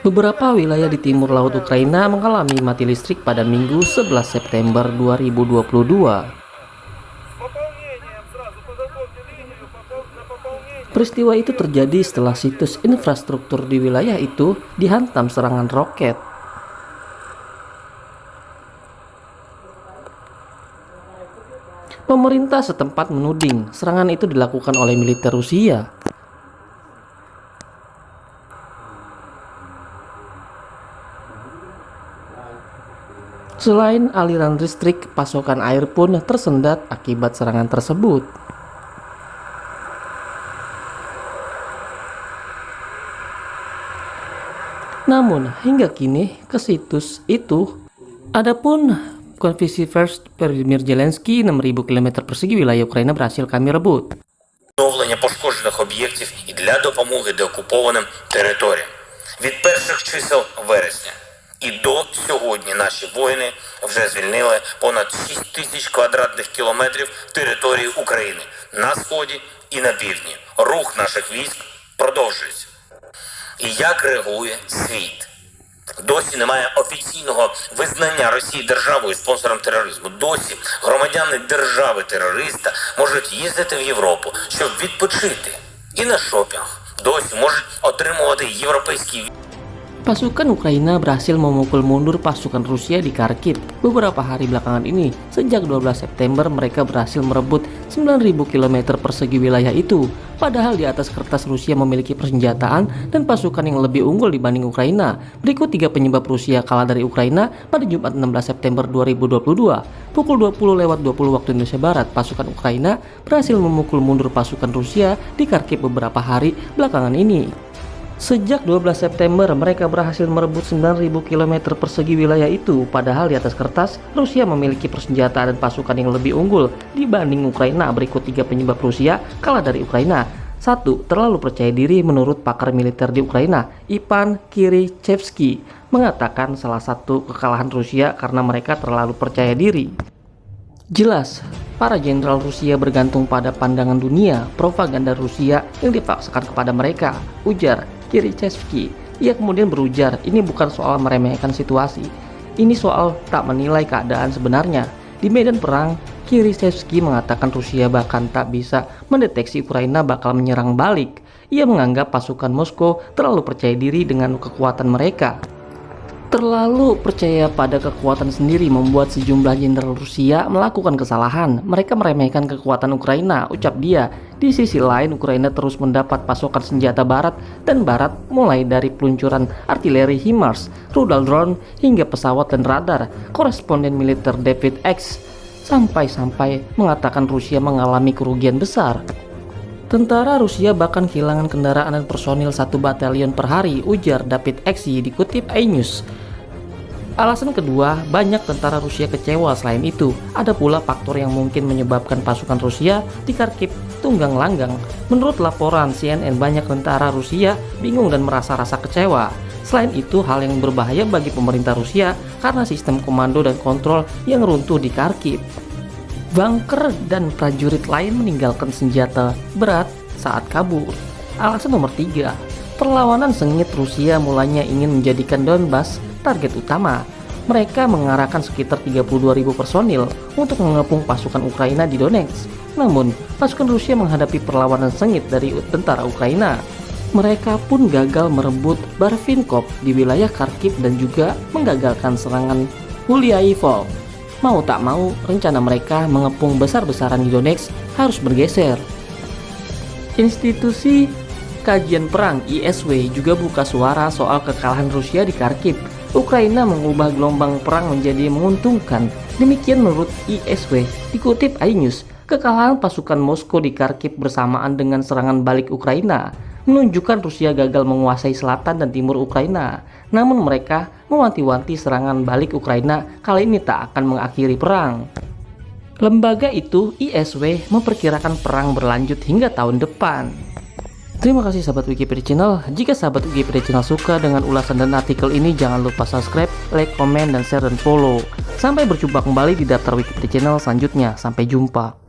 Beberapa wilayah di timur laut Ukraina mengalami mati listrik pada Minggu 11 September 2022. Peristiwa itu terjadi setelah situs infrastruktur di wilayah itu dihantam serangan roket. Pemerintah setempat menuding serangan itu dilakukan oleh militer Rusia. Selain aliran listrik, pasokan air pun tersendat akibat serangan tersebut. Namun, hingga kini ke situs itu, adapun Konfisi First Volodymyr Zelensky 6.000 km persegi wilayah Україна berhasil kami rebut. Відновлення пошкоджених об'єктів і для допомоги деокупованим територіям. Від перших чисел вересня і до сьогодні наші воїни вже звільнили понад 6 тисяч квадратних кілометрів території України на сході і на півдні. Рух наших військ продовжується. І як реагує світ? Досі немає офіційного визнання Росії державою спонсором тероризму. Досі громадяни держави-терориста можуть їздити в Європу, щоб відпочити. І на шопінг. Досі можуть отримувати європейські. Pasukan Ukraina berhasil memukul mundur pasukan Rusia di Kharkiv beberapa hari belakangan ini. Sejak 12 September mereka berhasil merebut 9.000 km persegi wilayah itu. Padahal di atas kertas Rusia memiliki persenjataan dan pasukan yang lebih unggul dibanding Ukraina. Berikut 3 penyebab Rusia kalah dari Ukraina pada Jumat 16 September 2022. Pukul 20:20 waktu Indonesia Barat, pasukan Ukraina berhasil memukul mundur pasukan Rusia di Kharkiv beberapa hari belakangan ini. Sejak 12 September, mereka berhasil merebut 9.000 km persegi wilayah itu. Padahal di atas kertas, Rusia memiliki persenjataan dan pasukan yang lebih unggul dibanding Ukraina. Berikut 3 penyebab Rusia kalah dari Ukraina. 1. Terlalu percaya diri. Menurut pakar militer di Ukraina, Ivan Kirichevsky, mengatakan salah satu kekalahan Rusia karena mereka terlalu percaya diri. Jelas, para jenderal Rusia bergantung pada pandangan dunia, propaganda Rusia yang dipaksakan kepada mereka, ujar Kirichevsky. Ia kemudian berujar, ini bukan soal meremehkan situasi, ini soal tak menilai keadaan sebenarnya. Di medan perang, Kirichevsky mengatakan Rusia bahkan tak bisa mendeteksi Ukraina bakal menyerang balik. Ia menganggap pasukan Moskow terlalu percaya diri dengan kekuatan mereka. Terlalu percaya pada kekuatan sendiri membuat sejumlah jenderal Rusia melakukan kesalahan. Mereka meremehkan kekuatan Ukraina, ucap dia. Di sisi lain, Ukraina terus mendapat pasokan senjata barat dan barat, mulai dari peluncuran artileri HIMARS, rudal drone, hingga pesawat dan radar. Koresponden militer David X sampai-sampai mengatakan Rusia mengalami kerugian besar. Tentara Rusia bahkan kehilangan kendaraan dan personil 1 batalion per hari, ujar David X dikutip iNews. Alasan kedua, banyak tentara Rusia kecewa. Selain itu, ada pula faktor yang mungkin menyebabkan pasukan Rusia di Kharkiv tunggang langgang. Menurut laporan CNN, banyak tentara Rusia bingung dan merasa rasa kecewa. Selain itu, hal yang berbahaya bagi pemerintah Rusia karena sistem komando dan kontrol yang runtuh di Kharkiv. Bunker dan prajurit lain meninggalkan senjata berat saat kabur. Alasan nomor 3, perlawanan sengit Rusia mulanya ingin menjadikan Donbas target utama. Mereka mengarahkan sekitar 32.000 personil untuk mengepung pasukan Ukraina di Donetsk. Namun, pasukan Rusia menghadapi perlawanan sengit dari tentara Ukraina. Mereka pun gagal merebut Barvinkov di wilayah Kharkiv dan juga menggagalkan serangan Hulyaivo. Mau tak mau, rencana mereka mengepung besar-besaran di Donetsk harus bergeser. Institusi Kajian Perang ISW juga buka suara soal kekalahan Rusia di Kharkiv. Ukraina mengubah gelombang perang menjadi menguntungkan. Demikian menurut ISW, dikutip iNews. Kekalahan pasukan Moskow di Kharkiv bersamaan dengan serangan balik Ukraina menunjukkan Rusia gagal menguasai selatan dan timur Ukraina. Namun mereka mewanti-wanti serangan balik Ukraina kali ini tak akan mengakhiri perang. Lembaga itu, ISW, memperkirakan perang berlanjut hingga tahun depan. Terima kasih sahabat Wikipedia Channel. Jika sahabat Wikipedia Channel suka dengan ulasan dan artikel ini, jangan lupa subscribe, like, komen, dan share, dan follow. Sampai berjumpa kembali di daftar Wikipedia Channel selanjutnya. Sampai jumpa.